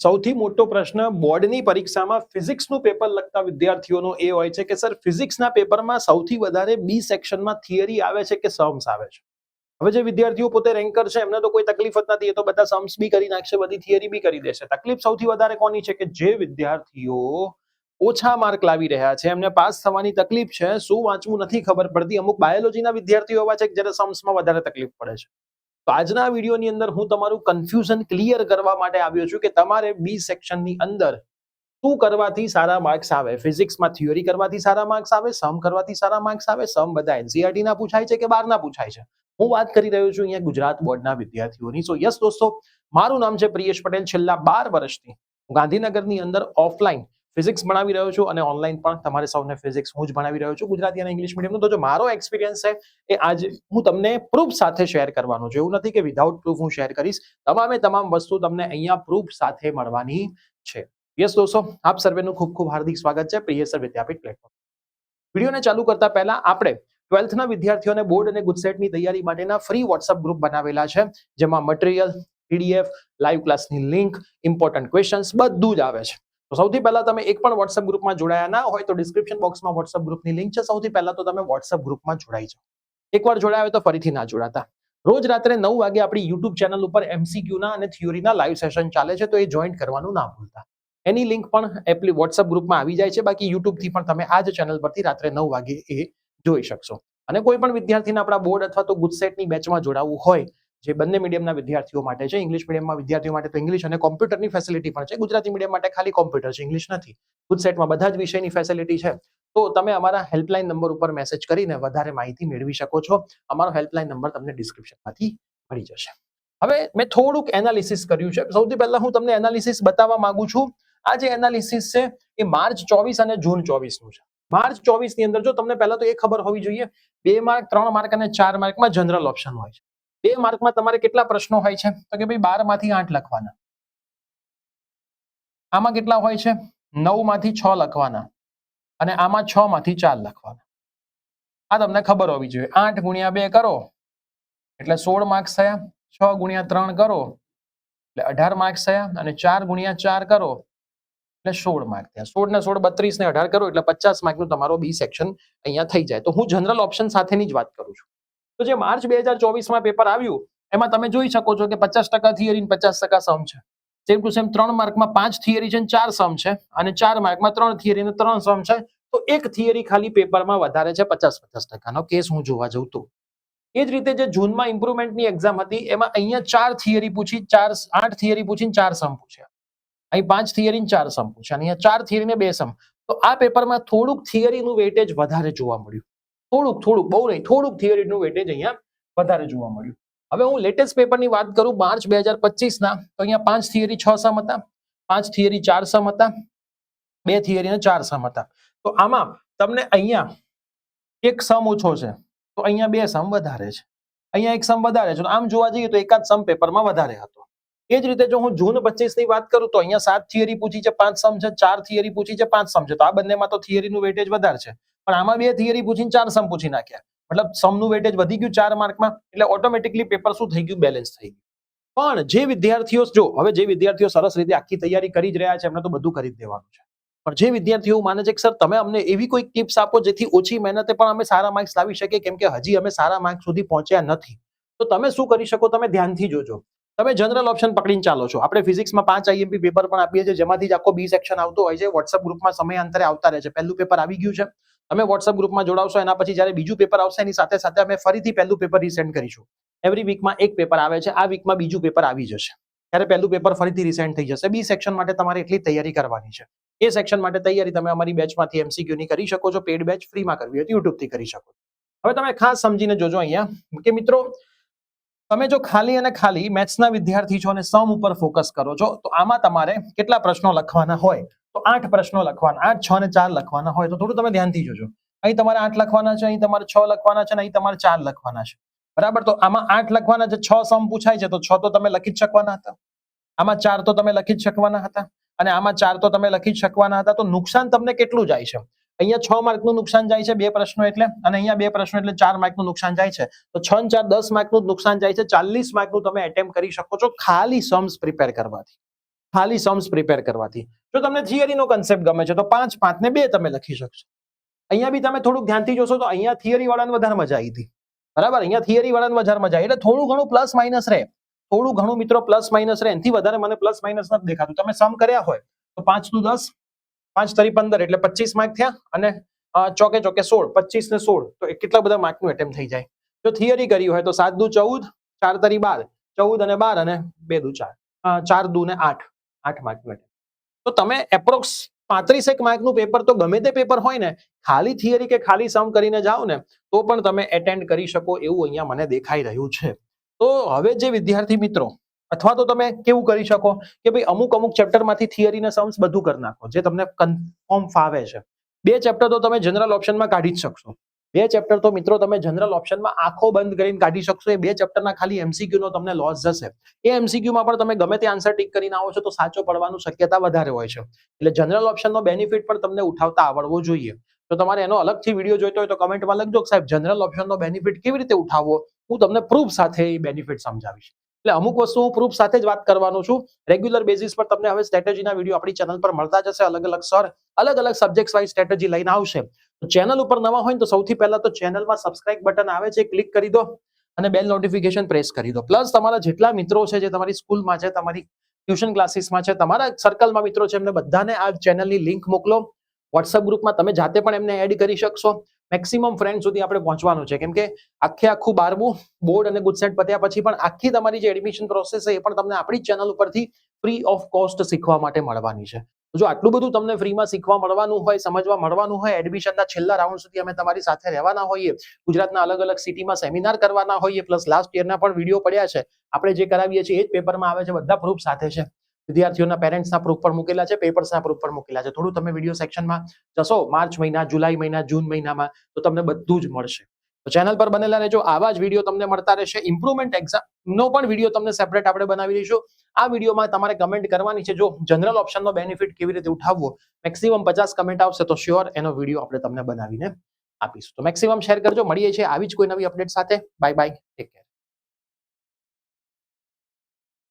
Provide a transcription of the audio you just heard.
સૌથી મોટો પ્રશ્ન બોર્ડની પરીક્ષામાં ફિઝિક્સનું પેપર લખતા વિદ્યાર્થીઓનો એ હોય છે કે સર ફિઝિક્સના પેપરમાં સૌથી વધારે બી સેક્શનમાં થિયરી આવે છે કે સમ્સ આવે છે. હવે જે વિદ્યાર્થીઓ પોતે રેન્કર છે એમને તો કોઈ તકલીફ જ નથી, એ તો બધા સમ્સ બી કરી નાખશે, બધી થિયરી બી કરી દેશે. તકલીફ સૌથી વધારે કોની છે કે જે વિદ્યાર્થીઓ ઓછા માર્ક લાવી રહ્યા છે, એમને પાસ થવાની તકલીફ છે, શું વાંચવું નથી ખબર પડતી. અમુક બાયોલોજીના વિદ્યાર્થીઓ એવા છે કે જ્યારે સમ્સમાં વધારે તકલીફ પડે છે. તો આજના વિડીયોની અંદર હું તમારું કન્ફ્યુઝન ક્લિયર કરવા માટે આવ્યો છું કે તમારે બી સેક્શનની અંદર શું કરવાથી સારા માર્ક્સ આવે. ફિઝિક્સમાં થિયરી કરવાથી સારા માર્ક્સ આવે, સમ કરવાથી સારા માર્ક્સ આવે. સમ બધા એનસીઈઆરટી ના પૂછાય છે કે બહારના પૂછાય છે. હું વાત કરી રહ્યો છું અહીંયા ગુજરાત બોર્ડના વિદ્યાર્થીઓની. સો યસ દોસ્તો, મારું નામ છે પ્રિયેશ પટેલ. છેલ્લા 12 વર્ષથી ગાંધીનગરની અંદર ઓફલાઈન ફિઝિક્સ ભણાવી રહ્યો છું અને ઓનલાઈન પણ તમારે સૌને ફિઝિક્સ હું જ ભણાવી રહ્યો છું, ગુજરાતી અને ઇંગ્લિશ મીડિયમનો. તો જો મારો એક્સપિરિયન્સ છે એ આજ હું તમને પ્રૂફ સાથે શેર કરવાનો છું. એવું નથી કે વિધાઉટ પ્રૂફ હું શેર કરીશ. તમામ વસ્તુ તમને અહીંયા પ્રૂફ સાથે મળવાની છે. યસ દોસ્તો, આપ સર્વેનું ખૂબ ખૂબ હાર્દિક સ્વાગત છે પ્રિયેશ વિદ્યાપીઠ પ્લેટફોર્મ. વિડીયોને ચાલુ કરતા પહેલા આપણે 12થના વિદ્યાર્થીઓને બોર્ડ અને ગુજસેટની તૈયારી માટેના ફ્રી વોટ્સઅપ ગ્રુપ બનાવેલા છે, જેમાં મટીરિયલ, પીડીએફ, લાઈવ ક્લાસની લિંક, ઇમ્પોર્ટન્ટ ક્વેશ્ચન્સ બધું જ આવે છે. તો સૌથી પહેલા તમે એક પણ વોટ્સઅપ ગ્રુપમાં જોડાયા ના હોય તો ડિસ્ક્રિપ્શન બોક્સમાં વોટ્સઅપ ગ્રુપની લિંક છે. સૌથી પહેલા તો તમે વોટ્સઅપ ગ્રુપમાં જોડાઈ જાઓ. એકવાર જોડાયા હોય તો ફરીથી ના જોડાતા. રોજ રાત્રે 9 વાગે આપણી યુટ્યુબ ચેનલ ઉપર એમસીક્યુના અને થિયોરીના લાઈવ સેશન ચાલે છે, તો એ જોઈન કરવાનું ના ભૂલતા. એની લિંક પણ વોટ્સઅપ ગ્રુપમાં આવી જાય છે. બાકી યુટ્યુબથી પણ તમે આ જ ચેનલ પરથી રાત્રે 9 વાગે એ જોઈ શકશો. અને કોઈ પણ વિદ્યાર્થીને આપણા બોર્ડ અથવા તો ગુજસેટની બેચમાં જોડાવવું હોય, જે બંને મીડિયમના વિદ્યાર્થીઓ માટે છે, ઇંગ્લિશ મીડિયમમાં વિદ્યાર્થીઓ માટે તો ઇંગ્લિશ અને કોમ્પ્યુટરની ફેસિલિટી પણ છે, ગુજરાતી મીડિયમ માટે ખાલી કોમ્પ્યુટર છે, ઇંગ્લિશ નથી. ગુજસેટમાં બધા જ વિષયની ફેસિલિટી છે. તો તમે અમારા હેલ્પલાઇન નંબર ઉપર મેસેજ કરીને વધારે માહિતી મેળવી શકો છો. અમારો હેલ્પલાઇન નંબર તમને ડિસ્ક્રિપ્શનમાંથી મળી જશે. હવે મેં થોડુંક એનાલિસિસ કર્યું છે. સૌથી પહેલા હું તમને એનાલિસિસ બતાવવા માંગુ છું. આ જે એનાલિસિસ છે એ માર્ચ 24 અને જૂન 24 નું છે. માર્ચ 24 ની અંદર જો તમને પહેલા તો એ ખબર હોવી જોઈએ, 2 માર્ક, 3 માર્ક અને 4 માર્કમાં જનરલ ઓપ્શન હોય છે. 2 માર્કમાં તમારે કેટલા પ્રશ્નો હોય છે તો કે ભાઈ 12 માંથી 8 લખવાના. આમાં કેટલા હોય છે? 9 માંથી 6 લખવાના અને આમાં 6 માંથી 4 લખવાના. આ તમને ખબર હોવી જોઈએ. 8 ગુણ્યા 2 કરો એટલે 16 માર્ક્સ થયા. 6 ગુણ્યા 3 કરો એટલે 18 માર્ક્સ થયા અને 4 ગુણ્યા 4 કરો એટલે 16 માર્ક થયા. 16 ને 16 32 ને 18 કરો એટલે 50 માર્કનું તમારો બી સેક્શન અહીંયા થઈ જાય. તો હું જનરલ ઓપ્શન સાથેની જ વાત કરું છું. તો જે માર્ચ 2024માં પેપર આવ્યું એમાં તમે જોઈ શકો છો કે 50% થિયરી 50% સમ છે. સેમ ટુ સેમ 3 માર્કમાં 5 થિયરી છે અને 4 સમ છે, અને 4 માર્કમાં 3 થિયરી અને 3 સમ છે. તો એક થિયરી ખાલી પેપરમાં વધારે છે 50% કેસ હું જોવા જઉં તો. એ જ રીતે જે જૂનમાં ઇમ્પ્રુવમેન્ટની એક્ઝામ હતી એમાં અહીંયા 4 થિયરી પૂછી, 8 થિયરી પૂછીને 4 સમ પૂછ્યા. અહીં 5 થિયરી 4 સમ પૂછ્યા અને અહીંયા 4 થિયરી ને 2 સમ. તો આ પેપરમાં થોડુંક થિયરીનું વેટેજ વધારે જોવા મળ્યું. થોડુંક બહુ નહીં, થોડુંક થિયરીનું વેટેજ અહીંયા વધારે જોવા મળ્યું. હવે હું લેટેસ્ટ પેપરની વાત કરું માર્ચ 2025ના, તો અહીંયા 5 થિયરી 6 સમ હતા, 5 થિયરી 4 સમ હતા, 2 થિયરી અને 4 સમ હતા. તો આમાં તમને અહીંયા એક સમ ઓછો છે તો અહીંયા 2 સમ વધારે છે, અહીંયા એક સમ વધારે છે. તો આમ જોવા જઈએ તો એકાદ સમ પેપરમાં વધારે હતો. એ જ રીતે જો હું જૂન 25 ની વાત કરું તો અહીંયા 7 થિયરી પૂછી છે, 5 સમ છે, 4 થિયરી પૂછી છે, 5 સમ છે. તો આ બંનેમાં તો થિયરીનું વેટેજ વધારે છે, પણ આમાં 2 થિયરી પૂછીને 4 સમ પૂછી નાખ્યા, મતલબ સમનું વેટેજ વધી ગયું 4 માર્કમાં, એટલે ઓટોમેટિકલી પેપર શું થઈ ગયું? બેલેન્સ થઈ ગયું. પણ જે વિદ્યાર્થીઓ જે વિદ્યાર્થીઓ સરસ રીતે આખી તૈયારી કરી જ રહ્યા છે એમને તો બધું કરી જ દેવાનું છે. પણ જે વિદ્યાર્થીઓ માને છે કે સર તમે અમને એવી કોઈ ટિપ્સ આપો જેથી ઓછી મહેનતે પણ અમે સારા માર્ક્સ લાવી શકીએ, કેમ કે હજી અમે સારા માર્ક્સ સુધી પહોંચ્યા નથી, તો તમે શું કરી શકો? તમે ધ્યાનથી જોજો. તમે જનરલ ઓપ્શન પકડીને ચાલો છો. આપણે ફિઝિક્સમાં 5 આઈએમપી પેપર પણ આપીએ છીએ, જેમાંથી જ આખો બી સેક્શન આવતો હોય છે. વોટ્સઅપ ગ્રુપમાં સમયાંતરે આવતા રહે છે. પહેલું પેપર આવી ગયું છે, તમે વોટ્સઅપ ગ્રુપમાં જોડાવશો, એના પછી જ્યારે બીજું પેપર આવશે એની સાથે સાથે અમે ફરીથી પહેલું પેપર રીસેન્ડ કરીશું. એવરી વીકમાં એક પેપર આવે છે. આ વીકમાં બીજું પેપર આવી જશે, ત્યારે પહેલું પેપર ફરીથી રીસેન્ડ થઈ જશે. બી સેક્શન માટે તમારે એટલી તૈયારી કરવાની છે. એ સેક્શન માટે તૈયારી તમે અમારી બેચમાંથી એમસીક્યુની કરી શકો છો. પેડ બેચ ફ્રીમાં કરવી હોય તો યુટ્યુબથી કરી શકો. હવે તમે ખાસ સમજીને જોજો અહીંયા કે મિત્રો, તમે જો ખાલી અને ખાલી મેથ્સના વિદ્યાર્થી છો અને સમ ઉપર ફોકસ કરો છો તો આમાં તમારે કેટલા પ્રશ્નો લખવાના હોય? તો 8 પ્રશ્નો લખવાના, 8, 6 અને 4 લખવાના હોય. તો થોડું તમે ધ્યાનથી જોજો. અહીં તમારે 8 લખવાના છે, અહીં તમારે 6 લખવાના છે અને અહીં તમારે 4 લખવાના છે, બરાબર? તો આમાં 8 લખવાના છે, 6 સમ પૂછાય છે તો 6 તો તમે લખી જ શકવાના હતા, આમાં 4 તો તમે લખી જ શકવાના હતા અને આમાં 4 તો તમે લખી જ શકવાના હતા. તો નુકસાન તમને કેટલું જાય છે? અહીંયા 6 માર્કનું નુકસાન જાય છે 2 પ્રશ્નો એટલે, અને અહીંયા 2 પ્રશ્નો એટલે 4 માર્કનું નુકસાન જાય છે. તો 6 ને 4 10 માર્કનું નુકસાન જાય છે. 40 માર્કનું તમે એટેમ્પ્ટ કરી શકો છો ખાલી સમ્સ પ્રિપેર કરવાથી. ખાલી સમ્સ પ્રિપેર કરવાથી. જો તમને થિયરીનો કન્સેપ્ટ ગમે છે તો 5, 5 ને 2 તમે લખી શકશો. અહીંયા બી તમે થોડુંક ધ્યાનથી જોશો તો અહીંયા થિયરી વાળાને વધારે મજા આવી હતી. બરાબર, અહીંયા થિયરી વાળાને વધારે મજા આવી, એટલે થોડું ઘણું પ્લસ માઇનસ રહે, થોડું ઘણું મિત્રો પ્લસ માઇનસ રહે, એનાથી વધારે મને પ્લસ માઇનસ નથી દેખાતું. તમે સમ કર્યા હોય તો 5 નું 10, 5 તરી 15 એટલે 25 માર્ક થયા, અને ચોકે ચોકે 16, 25 ને 16 તો કેટલા બધા માર્કનું એટેમ્પ થઈ જાય. જો થિયરી કરી હોય તો 7 દુ 14, 4 તરી 12, 14 અને 12 અને 2 દુ 4, 4 દુ ને 8, 8 માર્કનું એટેમ્પ. તો તમે એપ્રોક્સ 35 માર્કનું પેપર તો ગમે તે પેપર હોય ને, ખાલી થિયરી કે ખાલી સમ કરીને જાઓ ને તો પણ તમે એટેન્ડ કરી શકો એવું અહીંયા મને દેખાઈ રહ્યું છે. તો હવે જે વિદ્યાર્થી મિત્રો, અથવા તો તમે કેવું કરી શકો કે ભાઈ અમુક ચેપ્ટરમાંથી થિયરી ને સમ્સ બધું કરી નાખો જે તમને કન્ફર્મ ફાવે છે. 2 ચેપ્ટર તો તમે જનરલ ઓપ્શનમાં કાઢી જ શકશો. 2 ચેપ્ટર તો મિત્રો તમે જનરલ ઓપ્શનમાં આંખો બંધ કરીને કાઢી શકશો. એ 2 ચેપ્ટરના ખાલી એમસીક્યુ નો તમને લોસ જશે. એ એમસીક્યુ માં પણ તમે ગમે તે આન્સર ટીક કરીને આવો છો તો સાચો પડવાની શક્યતા વધારે હોય છે. એટલે જનરલ ઓપ્શનનો બેનિફિટ પણ તમને ઉઠાવતા આવડવો જોઈએ. તો તમારે એનો અલગથી વિડીયો જોઈતો હોય તો કમેન્ટમાં લખજો સાહેબ જનરલ ઓપ્શનનો બેનિફિટ કેવી રીતે ઉઠાવવો, હું તમને પ્રૂફ સાથે એ બેનિફિટ સમજાવીશ. એટલે અમુક વસ્તુ હું પ્રૂફ સાથે જ વાત કરવાનો છું. રેગ્યુલર બેઝિસ પર તમને હવે સ્ટ્રેટેજીના વિડીયો આપણી ચેનલ પર મળતા જશે. અલગ સર અલગ સ્બજેક્ટ વાઇઝ સ્ટ્રેટેજી લઈને આવશે. તો ચેનલ ઉપર નવા હોય તો સૌથી પહેલા તો ચેનલમાં સબસ્ક્રાઇબ બટન આવે છે, ક્લિક કરી દો અને બેલ નોટિફિકેશન પ્રેસ કરી દો. પ્લસ તમારા જેટલા મિત્રો છે, જે તમારી સ્કૂલમાં છે, તમારી ટ્યુશન ક્લાસીસમાં છે, તમારા સર્કલમાં મિત્રો છે, એમને બધાને આ ચેનલની લિંક મોકલો. વોટ્સઅપ ગ્રુપમાં તમે જાતે પણ એમને એડ કરી શકશો. મેક્સિમમ ફ્રેન્ડ સુધી આપણે પહોંચવાનું છે, કેમ કે આખું 12મું બોર્ડ અને ગુજસેટ પત્યા પછી પણ આખી તમારી જે એડમિશન પ્રોસેસ છે એ પણ તમને આપણી ચેનલ ઉપરથી ફ્રી ઓફ કોસ્ટ શીખવા માટે મળવાની છે. જો આટલું બધું તમને ફ્રીમાં શીખવા મળવાનું હોય, સમજવા મળવાનું હોય, એડમિશનના છેલ્લા રાઉન્ડ સુધી અમે તમારી સાથે રહેવાના હોઈએ, ગુજરાતના અલગ સિટીમાં સેમિનાર કરવાના હોઈએ, પ્લસ લાસ્ટ યરના પણ વિડીયો પડ્યા છે, આપણે જે કરાવીએ છીએ એ જ પેપરમાં આવે છે, બધા પ્રૂફ સાથે છે. વિદ્યાર્થીઓના પેરેન્ટ્સના પ્રૂફ પર મૂકેલા છે, પેપર્સના પ્રૂફ પર મૂકેલા છે. થોડું તમે વિડીયો સેક્શનમાં જશો માર્ચ મહિના, જુલાઈ મહિના, જૂન મહિનામાં, તો તમને બધું જ મળશે. તો ચેનલ પર બનેલા રહેજો. આવા જ વિડીયો તમને મળતા રહેશે. ઇમ્પ્રુવમેન્ટ એક્ઝામનો પણ વિડીયો તમને સેપરેટ આપણે બનાવી દઈશું. આ વિડીયોમાં તમારે કમેન્ટ કરવાની છે, જો જનરલ ઓપ્શનનો બેનિફિટ કેવી રીતે ઉઠાવવો, મેક્સિમમ 50 કમેન્ટ આવશે તો શ્યોર એનો વિડીયો આપણે તમને બનાવીને આપીશું. તો મેક્સિમમ શેર કરજો. મળીએ છીએ આવી જ કોઈ નવી અપડેટ સાથે. Bye bye, take care.